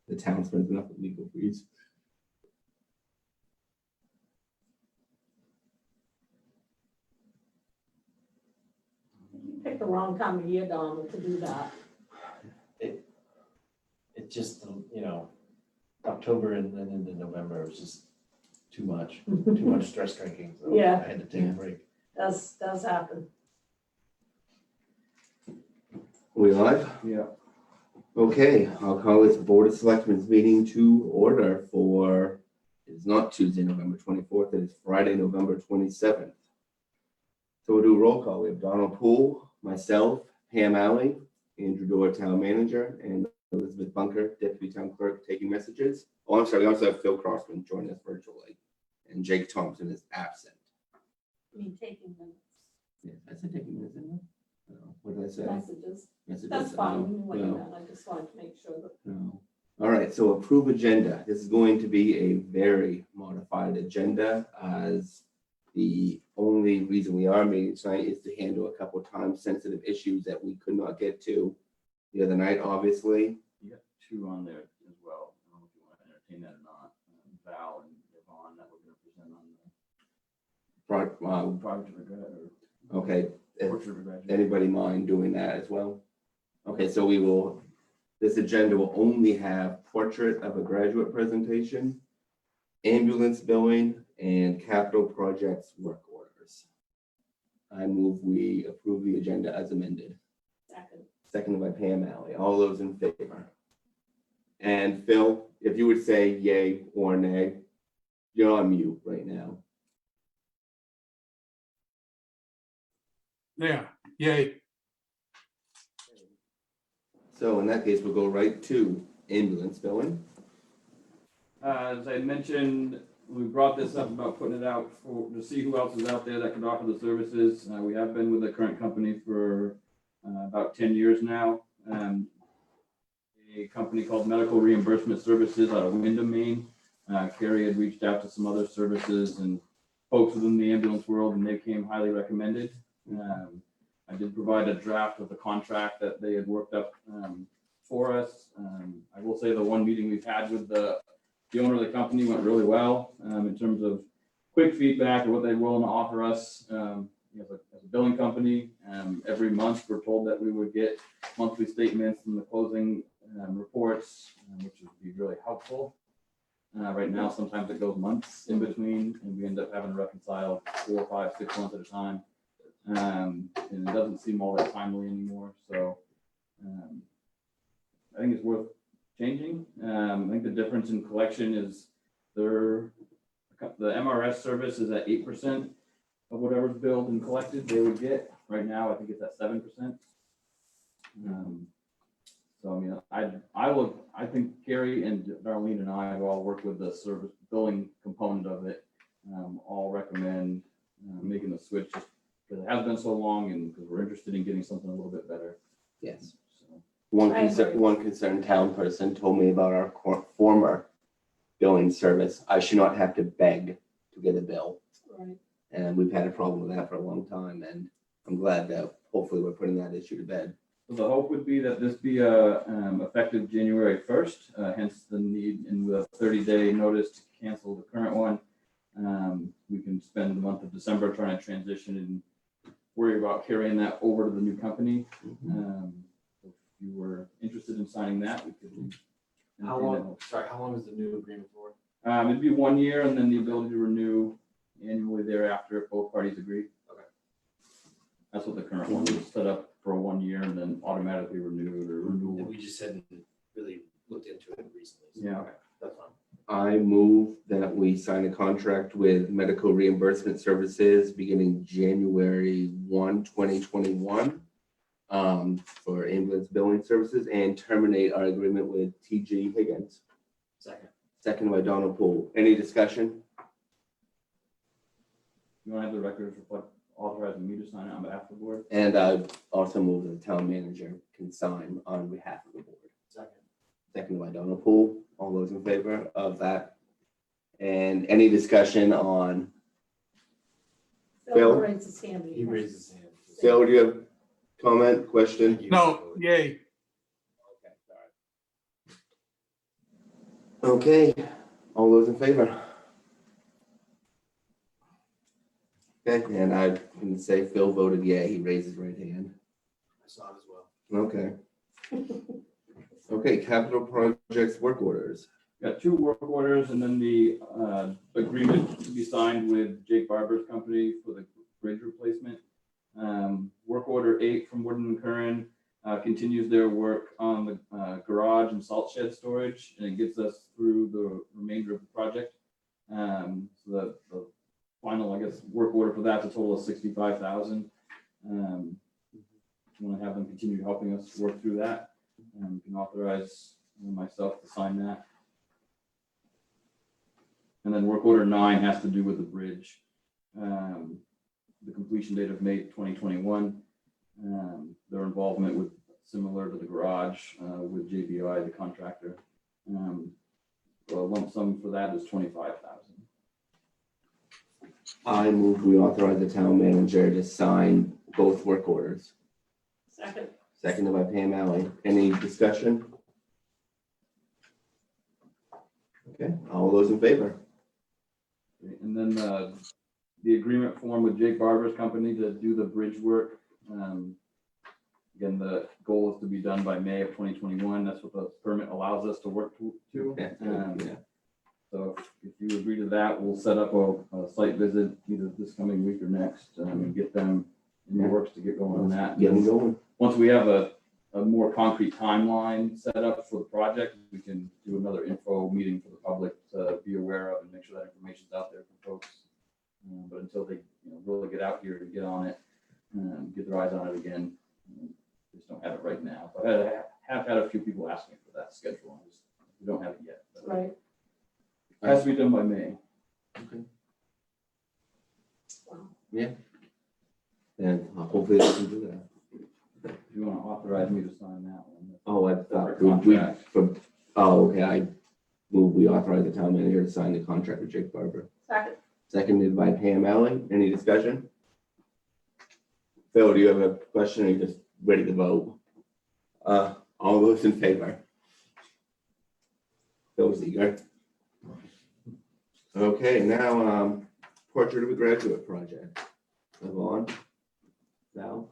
The town spends enough with legal fees. You picked the wrong time of year, Donald, to do that. It just, you know, October and then into November was just too much stress drinking. So Yeah. I had to take a break. Does happen. We live? Yeah. Okay, I'll call this Board of Selectmen's meeting to order for, it's not Tuesday, November 24th, it is Friday, November 27th. So we'll do a roll call. We have Donald Poole, myself, Pam Alley, Andrew Dorr, Town Manager, and Elizabeth Bunker, Deputy Town Clerk, taking messages. Oh, I'm sorry, we also have Phil Crossman joining us virtually, and Jake Thompson is absent. I mean, taking minutes, Yeah, I said taking minutes, didn't I? No, what did I say? messages. Messages, That's fine. no, You knew what you no. meant. I just wanted to make sure that. No. All right, so approve agenda. This is going to be a very modified agenda, as the only reason we are meeting tonight is to handle a couple of time sensitive issues that we could not get to the other night, obviously. You got two on there as well. I don't know if you want to entertain that or not. Val and Yvonne that we're going to present on the project of regret or Okay, portrait of regret. anybody mind doing that as well? Okay, so we will, this agenda will only have portrait of a graduate presentation, ambulance billing, and capital projects work orders. I move we approve the agenda as amended. Second. Seconded by Pam Alley. All those in favor? And Phil, if you would say yay or nay, you're on mute right now. Yeah, yay. So in that case, we'll go right to ambulance billing. As I mentioned, we brought this up about putting it out to see who else is out there that could offer the services. We have been with the current company for about 10 years now. A company called Medical Reimbursement Services out of Windham, Maine. Carrie had reached out to some other services and folks within the ambulance world, and they came highly recommended. I did provide a draft of the contract that they had worked up for us. I will say the one meeting we've had with the owner of the company went really well in terms of quick feedback of what they're willing to offer us. As a billing company, every month we're told that we would get monthly statements and the closing reports, which would be really helpful. Right now, sometimes it goes months in between, and we end up having to reconcile 4, 5, 6 months at a time. And it doesn't seem all that timely anymore. So I think it's worth changing. I think the difference in collection is the MRS service is at 8% of whatever's billed and collected they would get. Right now, I think it's at 7%. So I mean, I think Gary and Darlene and I have all worked with the service billing component of it. All recommend making the switch just because it has been so long and because we're interested in getting something a little bit better. Yes. So, One concerned town person told me about our former billing service. I should not have to beg to get a bill. Right. And we've had a problem with that for a long time, and I'm glad that hopefully we're putting that issue to bed. So the hope would be that this be effective January 1st, hence the need in the 30-day notice to cancel the current one. We can spend the month of December trying to transition and worry about carrying that over to the new company. If you were interested in signing that, we could. How long is the new agreement for? It'd be 1 year and then the ability to renew annually thereafter if both parties agree. Okay. That's what the current one is set up for 1 year and then automatically renewed or renewal. And we just hadn't really looked into it recently. So, Yeah. okay, that's fine. I move that we sign a contract with Medical Reimbursement Services beginning January 1, 2021 for ambulance billing services and terminate our agreement with TG Higgins. Second by Donald Poole. Any discussion? You want to have the records reflect authorizing me to sign it on behalf of the board? And I also move that the town manager can sign on behalf of the board. Second by Donald Poole. All those in favor of that? And any discussion on, Phil? Raises his hand. He raised his hand. Phil, do you have comment, question? No, yay. Okay, sorry. Okay, all those in favor? Okay, and I can say Phil voted yea, he raised his right hand. I saw it as well. Okay. Okay, capital projects work orders. Got 2 work orders and then the agreement to be signed with Jake Barber's company for the bridge replacement. Work order 8 from Woodland and Curran continues their work on the garage and salt shed storage, and it gets us through the remainder of the project. So the final, I guess, work order for that's a total of $65,000. Want to have them continue helping us work through that. You can authorize myself to sign that. And then work order 9 has to do with the bridge. The completion date of May 2021. Their involvement with similar to the garage with JBI, the contractor. The lump sum for that is $25,000. I move we authorize the town manager to sign both work orders. Second. Seconded by Pam Alley. Any discussion? Okay, all those in favor? And then the agreement form with Jake Barber's company to do the bridge work. Again, the goal is to be done by May of 2021. That's what the permit allows us to work to. Yeah. So if you agree to that, we'll set up a site visit either this coming week or next and get them in the works to get going on that. Get them going. Once we have a more concrete timeline set up for the project, we can do another info meeting for the public to be aware of and make sure that information's out there for folks. But until they really get out here and get on it, get their eyes on it again, just don't have it right now. But I have had a few people asking for that schedule. We don't have it yet. Right. It has to be done by May. Okay. Wow. Yeah. And hopefully they can do that. If you want to authorize me to sign that one. Oh, I thought Contract. okay, I move we authorize the town manager to sign the contract with Jake Barber. Second. Seconded by Pam Alley. Any discussion? Phil, do you have a question or are you just ready to vote? All those in favor? Phil's eager. Okay, now, portrait of a graduate project. Yvonne? Val?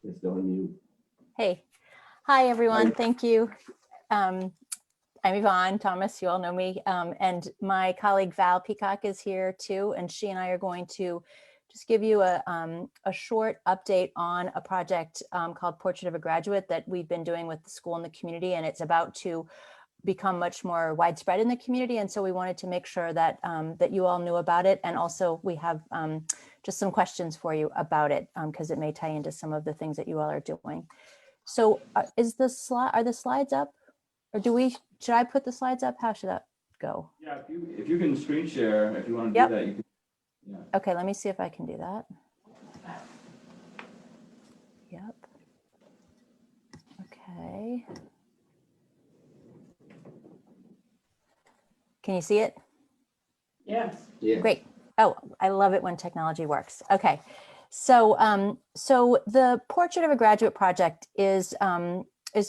It's on mute. Hey, hi everyone. Hi. Thank you. I'm Yvonne Thomas. You all know me. And my colleague Val Peacock is here too. And she and I are going to just give you a short update on a project called Portrait of a Graduate that we've been doing with the school and the community. And it's about to become much more widespread in the community. And so we wanted to make sure that that you all knew about it. And also we have just some questions for you about it because it may tie into some of the things that you all are doing. So are the slides up? Or should I put the slides up? How should that go? Yeah, if you can screen share, if you want to Yep. do that, you can. Yeah. Okay, let me see if I can do that. Yep. Okay. Can you see it? Yes. Yeah. Great. Oh, I love it when technology works. Okay. So, so the Portrait of a Graduate project is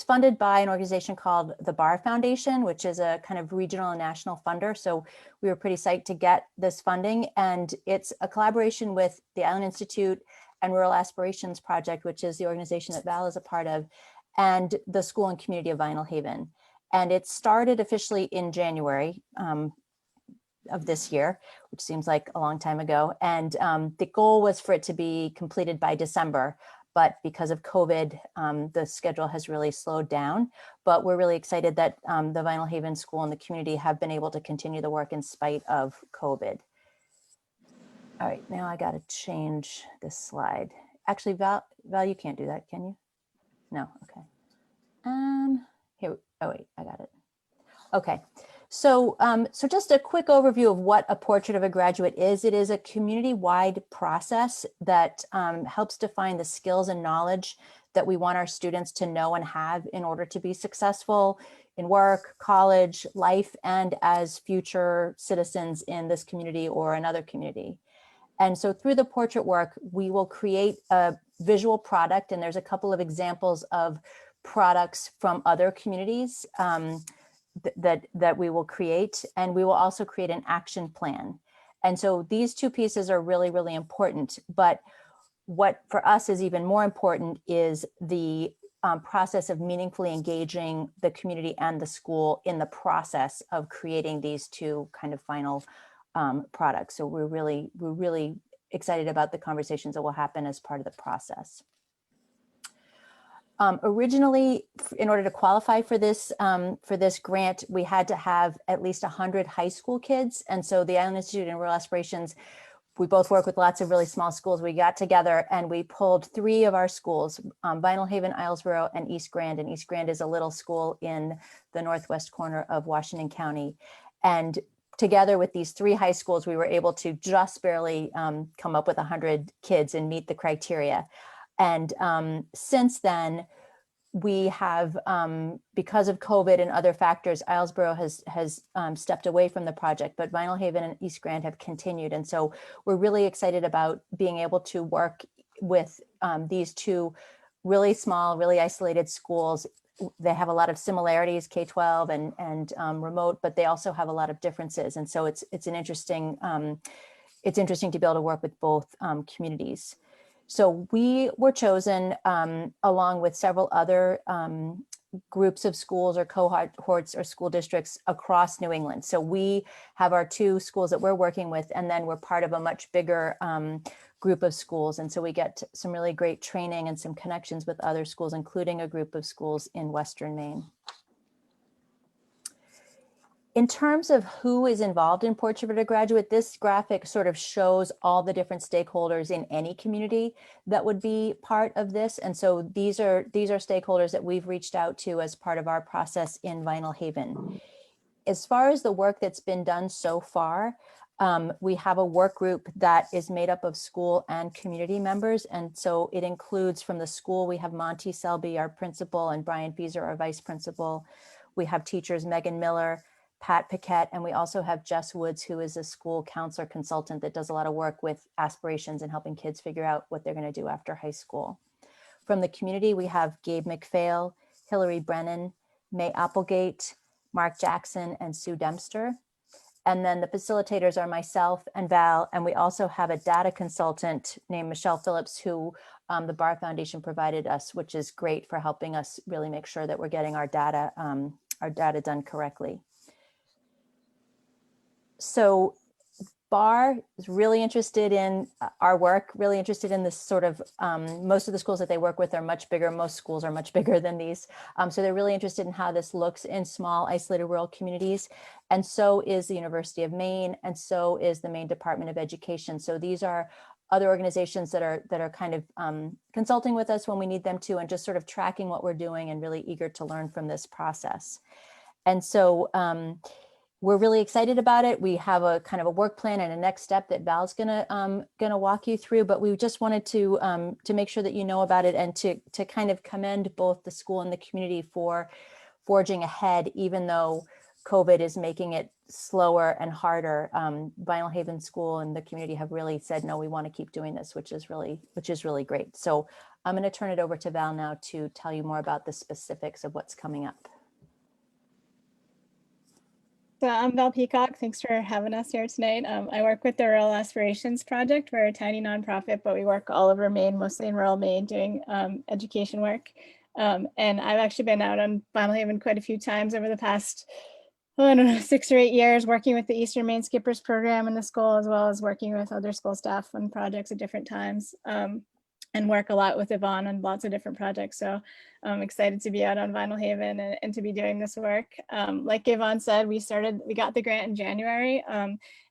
funded by an organization called the Barr Foundation, which is a kind of regional and national funder. So we were pretty psyched to get this funding, and it's a collaboration with the Island Institute and Rural Aspirations Project, which is the organization that Val is a part of, and the school and community of Vinalhaven. And it started officially in January of this year, which seems like a long time ago. And the goal was for it to be completed by December, but because of COVID, the schedule has really slowed down. But we're really excited that the Vinalhaven School and the community have been able to continue the work in spite of COVID. All right, now I got to change this slide. Actually, Val, you can't do that, can you? No, okay. Here, oh wait, I got it. Okay, so so just a quick overview of what a Portrait of a Graduate is. It is a community-wide process that helps define the skills and knowledge that we want our students to know and have in order to be successful in work, college, life, and as future citizens in this community or another community. And so through the portrait work, we will create a visual product, and there's a couple of examples of products from other communities that we will create, and we will also create an action plan. And so these two pieces are really, really important. But what for us is even more important is the process of meaningfully engaging the community and the school in the process of creating these two kind of final products. So we're really excited about the conversations that will happen as part of the process. Originally, in order to qualify for this grant, we had to have at least 100 high school kids. And so the Island Institute and Rural Aspirations, we both work with lots of really small schools. We got together and we pulled 3 of our schools, Vinalhaven, Islesboro, and East Grand. And East Grand is a little school in the northwest corner of Washington County. And together with these 3 high schools, we were able to just barely come up with 100 kids and meet the criteria. And since then, we have, because of COVID and other factors, Islesboro has stepped away from the project, but Vinalhaven and East Grand have continued. And so we're really excited about being able to work with these 2 really small, really isolated schools. They have a lot of similarities, K-12 and remote, but they also have a lot of differences. And so it's interesting to be able to work with both communities. So we were chosen along with several other groups of schools or cohorts or school districts across New England. So we have our 2 schools that we're working with, and then we're part of a much bigger group of schools. And so we get some really great training and some connections with other schools, including a group of schools in Western Maine. In terms of who is involved in Portrait of a Graduate, this graphic sort of shows all the different stakeholders in any community that would be part of this. And so these are stakeholders that we've reached out to as part of our process in Vinalhaven. As far as the work that's been done so far, we have a work group that is made up of school and community members. And so it includes, from the school, we have Monty Selby, our principal, and Brian Fieser, our vice principal. We have teachers Megan Miller, Pat Paquette, and we also have Jess Woods, who is a school counselor consultant that does a lot of work with aspirations and helping kids figure out what they're going to do after high school. From the community, we have Gabe McPhail, Hillary Brennan, May Applegate, Mark Jackson, and Sue Dempster. And then the facilitators are myself and Val, and we also have a data consultant named Michelle Phillips, who the Barr Foundation provided us, which is great for helping us really make sure that we're getting our data done correctly. So Barr is really interested in our work, really interested in this sort of, most of the schools that they work with are much bigger. Most schools are much bigger than these. So they're really interested in how this looks in small, isolated rural communities. And so is the University of Maine, and so is the Maine Department of Education. So these are other organizations that are kind of consulting with us when we need them to, and just sort of tracking what we're doing and really eager to learn from this process. And so, we're really excited about it. We have a kind of a work plan and a next step that Val's gonna walk you through, but we just wanted to make sure that you know about it, and to kind of commend both the school and the community for forging ahead, even though COVID is making it slower and harder. Vinalhaven School and the community have really said, no, we want to keep doing this, which is really great. So I'm going to turn it over to Val now to tell you more about the specifics of what's coming up. So I'm Val Peacock. Thanks for having us here tonight. I work with the Rural Aspirations Project. We're a tiny nonprofit, but we work all over Maine, mostly in rural Maine, doing education work. And I've actually been out on Vinalhaven quite a few times over the past, I don't know, 6 or 8 years, working with the Eastern Maine Skippers program in the school, as well as working with other school staff on projects at different times. And work a lot with Yvonne on lots of different projects. So I'm excited to be out on Vinalhaven and to be doing this work. Like Yvonne said, we got the grant in January,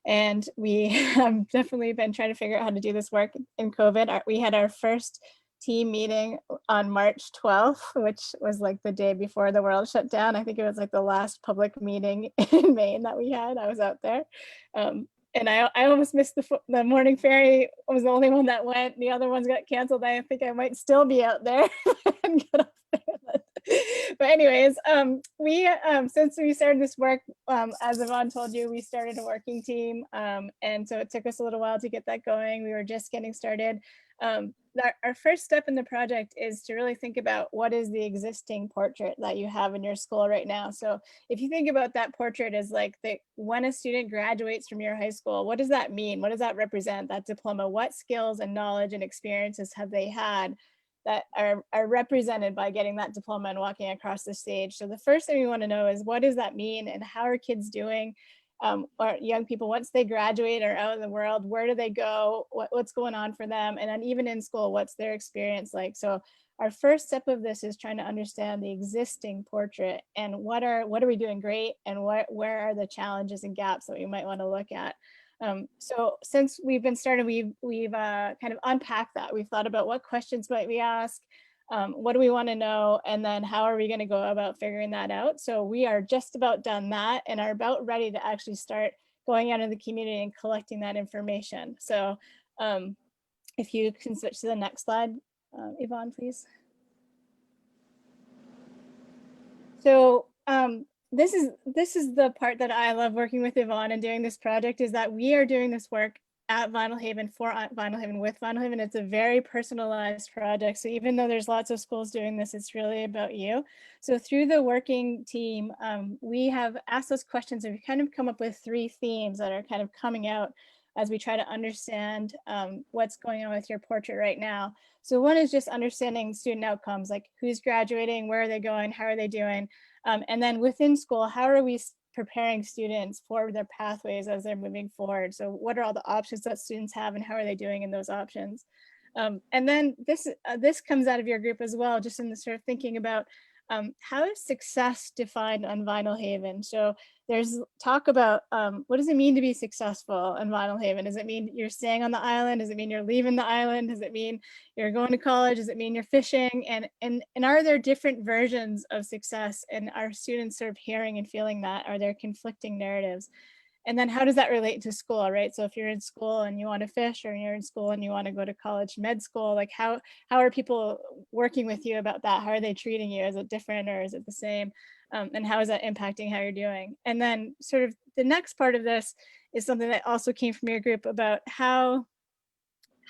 and we have definitely been trying to figure out how to do this work in COVID. We had our first team meeting on March 12th, which was like the day before the world shut down. I think it was like the last public meeting in Maine that we had. I was out there. And I almost missed the morning ferry. I was the only one that went. The other ones got canceled. I think I might still be out there and get up there. But anyways, since we started this work, as Yvonne told you, we started a working team. And so it took us a little while to get that going. We were just getting started. Our first step in the project is to really think about what is the existing portrait that you have in your school right now. So if you think about that portrait as like when a student graduates from your high school, what does that mean? What does that represent, that diploma? What skills and knowledge and experiences have they had that are represented by getting that diploma and walking across the stage? So the first thing we want to know is, what does that mean, and how are kids doing? Or young people, once they graduate or out in the world, where do they go? What's going on for them? And then even in school, what's their experience like? So our first step of this is trying to understand the existing portrait and what are we doing great, and where are the challenges and gaps that we might want to look at. So since we've been started, we've kind of unpacked that. We've thought about what questions might we ask, what do we want to know, and then how are we going to go about figuring that out. So we are just about done that and are about ready to actually start going out in the community and collecting that information. So if you can switch to the next slide, Yvonne, please. So this is the part that I love working with Yvonne and doing this project, is that we are doing this work at Vinalhaven, for Vinalhaven, with Vinalhaven. It's a very personalized project. So even though there's lots of schools doing this, it's really about you. So through the working team, we have asked those questions, and we've kind of come up with 3 themes that are kind of coming out as we try to understand what's going on with your portrait right now. So one is just understanding student outcomes, like who's graduating, where are they going, how are they doing? And then within school, how are we preparing students for their pathways as they're moving forward? So what are all the options that students have, and how are they doing in those options? And then this comes out of your group as well, just in the sort of thinking about how is success defined on Vinalhaven? So there's talk about what does it mean to be successful in Vinalhaven? Does it mean you're staying on the island? Does it mean you're leaving the island? Does it mean you're going to college? Does it mean you're fishing? And are there different versions of success? And are students sort of hearing and feeling that? Are there conflicting narratives? And then how does that relate to school, right? So if you're in school and you want to fish, or you're in school and you want to go to college med school, like how are people working with you about that? How are they treating you? Is it different, or is it the same? And how is that impacting how you're doing? And then sort of the next part of this is something that also came from your group about how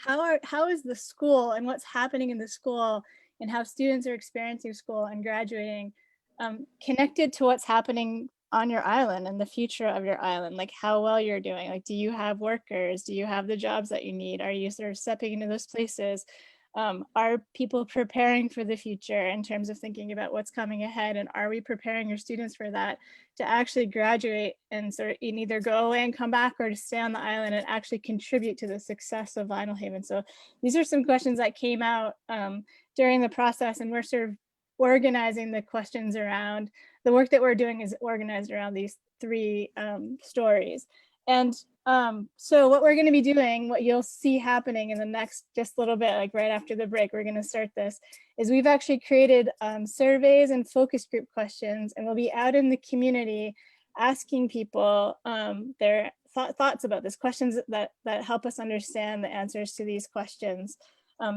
is the school and what's happening in the school, and how students are experiencing school and graduating connected to what's happening on your island and the future of your island, like how well you're doing. Like, do you have workers? Do you have the jobs that you need? Are you sort of stepping into those places? Are people preparing for the future in terms of thinking about what's coming ahead? And are we preparing your students for that, to actually graduate and sort of either go away and come back, or to stay on the island and actually contribute to the success of Vinalhaven? So these are some questions that came out during the process, and we're sort of organizing the questions around the work that we're doing is organized around these 3 stories. And so what we're going to be doing, what you'll see happening in the next just little bit, like right after the break, we're going to start this, is we've actually created surveys and focus group questions, and we'll be out in the community asking people their thoughts about this, questions that help us understand the answers to these questions.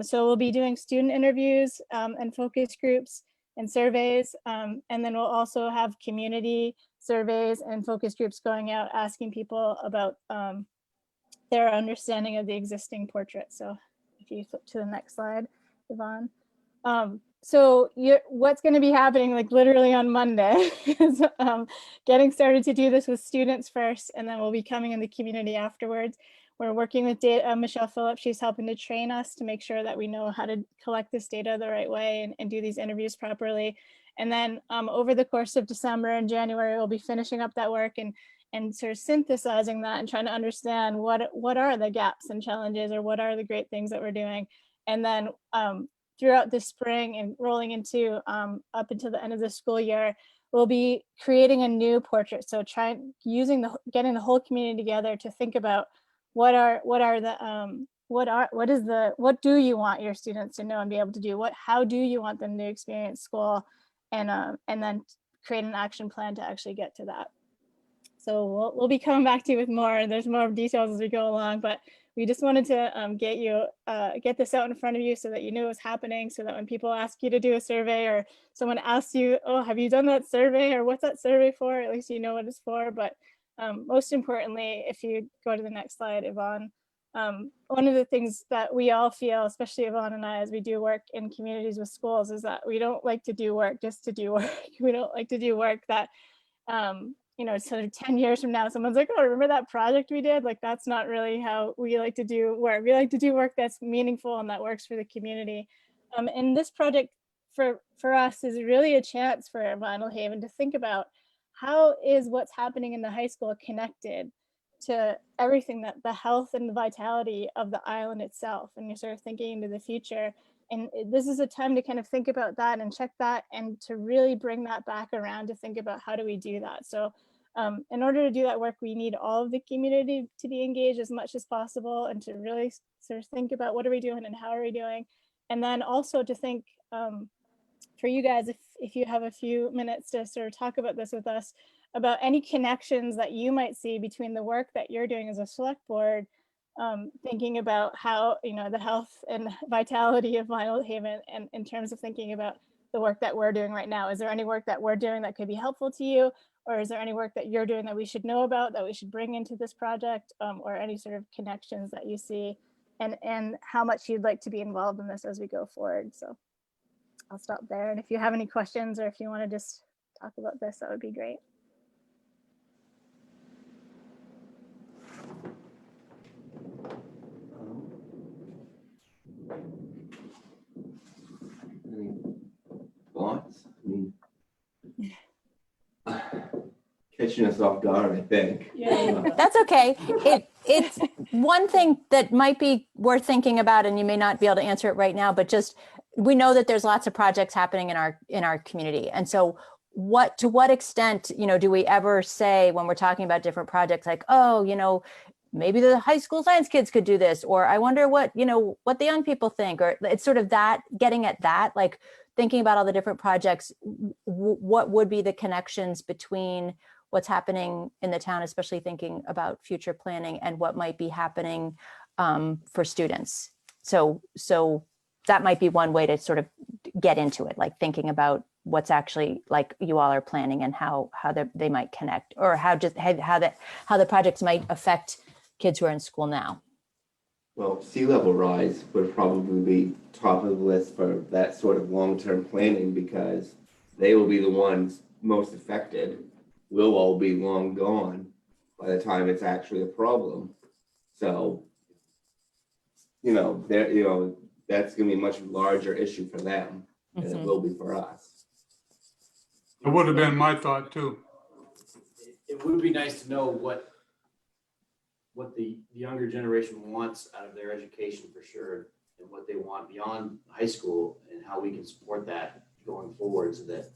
So we'll be doing student interviews and focus groups and surveys. And then we'll also have community surveys and focus groups going out asking people about their understanding of the existing portrait. So if you flip to the next slide, Yvonne. So what's going to be happening, like literally on Monday, is getting started to do this with students first, and then we'll be coming in the community afterwards. We're working with Michelle Phillips. She's helping to train us to make sure that we know how to collect this data the right way and do these interviews properly. And then over the course of December and January, we'll be finishing up that work and sort of synthesizing that and trying to understand what are the gaps and challenges, or what are the great things that we're doing. And then throughout the spring and rolling into up until the end of the school year, we'll be creating a new portrait. So getting the whole community together to think about what do you want your students to know and be able to do? How do you want them to experience school? And then create an action plan to actually get to that. So we'll be coming back to you with more. There's more details as we go along, but we just wanted to get this out in front of you so that you know what's happening, so that when people ask you to do a survey, or someone asks you, oh, have you done that survey, or what's that survey for? At least you know what it's for. But most importantly, if you go to the next slide, Yvonne, one of the things that we all feel, especially Yvonne and I, as we do work in communities with schools, is that we don't like to do work just to do work. We don't like to do work that, sort of 10 years from now, someone's like, oh, remember that project we did? Like, that's not really how we like to do work. We like to do work that's meaningful and that works for the community. And this project for us is really a chance for Vinalhaven to think about how is what's happening in the high school connected to everything, that the health and the vitality of the island itself. And you're sort of thinking into the future. And this is a time to kind of think about that and check that, and to really bring that back around to think about how do we do that. So in order to do that work, we need all of the community to be engaged as much as possible, and to really sort of think about what are we doing and how are we doing. And then also to think for you guys, if you have a few minutes to sort of talk about this with us, about any connections that you might see between the work that you're doing as a select board, thinking about how, the health and vitality of Vinalhaven, and in terms of thinking about the work that we're doing right now. Is there any work that we're doing that could be helpful to you? Or is there any work that you're doing that we should know about, that we should bring into this project, or any sort of connections that you see, and how much you'd like to be involved in this as we go forward? So I'll stop there. And if you have any questions, or if you want to just talk about this, that would be great. Any thoughts? I mean, catching us off guard, I think. Yeah. That's okay. It's one thing that might be worth thinking about, and you may not be able to answer it right now, but just, we know that there's lots of projects happening in our community. And so to what extent, do we ever say, when we're talking about different projects, like, oh, maybe the high school science kids could do this, or I wonder what the young people think, or it's sort of that, getting at that, like thinking about all the different projects, what would be the connections between what's happening in the town, especially thinking about future planning, and what might be happening for students. So that might be one way to sort of get into it, like thinking about what's actually, like, you all are planning, and how they might connect, or how the projects might affect kids who are in school now. Well, sea level rise would probably be top of the list for that sort of long-term planning, because they will be the ones most affected. We'll all be long gone by the time it's actually a problem. So, that's gonna be a much larger issue for them than it will be for us. It would have been my thought too. It would be nice to know what the younger generation wants out of their education, for sure, and what they want beyond high school, and how we can support that going forward, so that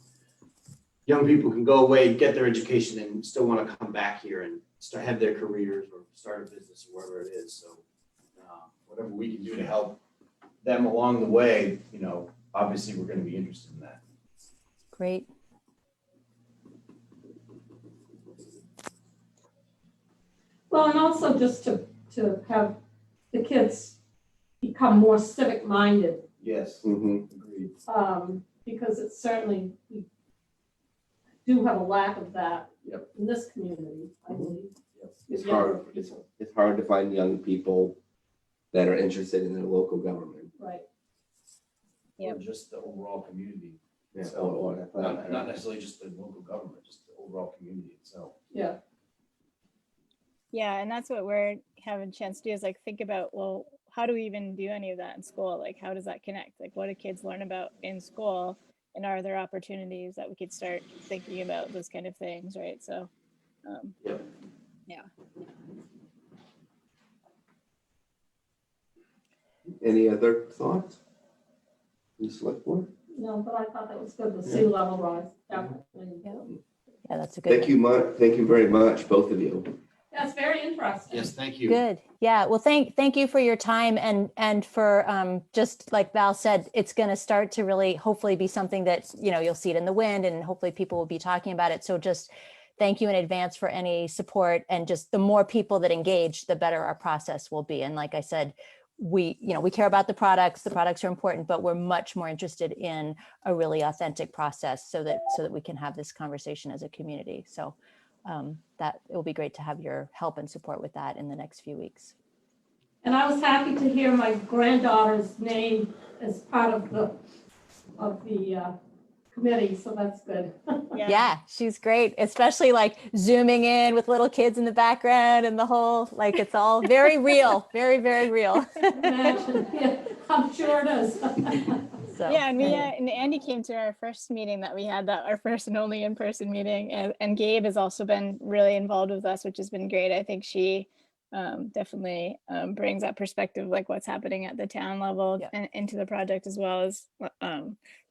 young people can go away, get their education, and still want to come back here and have their careers, or start a business, or whatever it is. So whatever we can do to help them along the way, obviously we're going to be interested in that. Great. Well, and also just to have the kids become more civic minded, Yes, Mm-hmm. agreed. because it's certainly, we do have a lack of that Yep. in this community, I believe. Yep. It's hard. It's hard to find young people that are interested in their local government. Right. Yep. Or just the overall community. Yeah, So, or not necessarily just the local government, just the overall community itself. Yeah. Yeah, and that's what we're having a chance to do, is like think about, well, how do we even do any of that in school? Like, how does that connect? Like, what do kids learn about in school? And are there opportunities that we could start thinking about those kind of things, right? So, Yep. yeah. Any other thoughts? You select board? No, but I thought that was good, the sea level rise, definitely. Yeah, that's a good. Thank you very much, both of you. That's very interesting. Yes, thank you. Good. Yeah. Well, thank you for your time, and for just like Val said, it's going to start to really hopefully be something that, you'll see it in the wind, and hopefully people will be talking about it. So just thank you in advance for any support, and just the more people that engage, the better our process will be. And like I said, we care about the products are important, but we're much more interested in a really authentic process, so that we can have this conversation as a community. So that it will be great to have your help and support with that in the next few weeks. And I was happy to hear my granddaughter's name as part of the committee, so that's good. Yeah, she's great, especially like zooming in with little kids in the background and the whole, like, it's all very real, very, very real. Imagine, yeah, I'm sure it is. So, Yeah, and we and Andy came to our first meeting that we had, that our first and only in-person meeting, and Gabe has also been really involved with us, which has been great. I think she definitely brings that perspective, like what's happening at the town level, Yeah. and into the project, as well as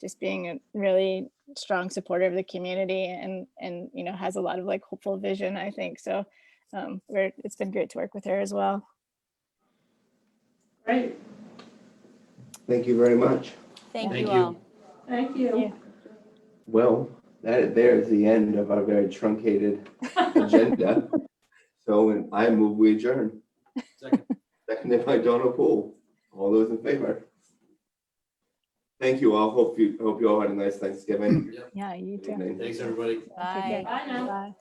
just being a really strong supporter of the community, and you know, has a lot of like hopeful vision, I think. So it's been great to work with her as well. Great, Thank you very much. thank Thank you you. all. thank you. Well, there's the end of our very truncated agenda. So I move we adjourn. Second. Seconded by Donald Poole. All those in favor? Thank you all. Hope you all had a nice Thanksgiving. Yep. Yeah, you Good too. evening. Thanks, everybody. Take Bye. care. Bye now. Bye.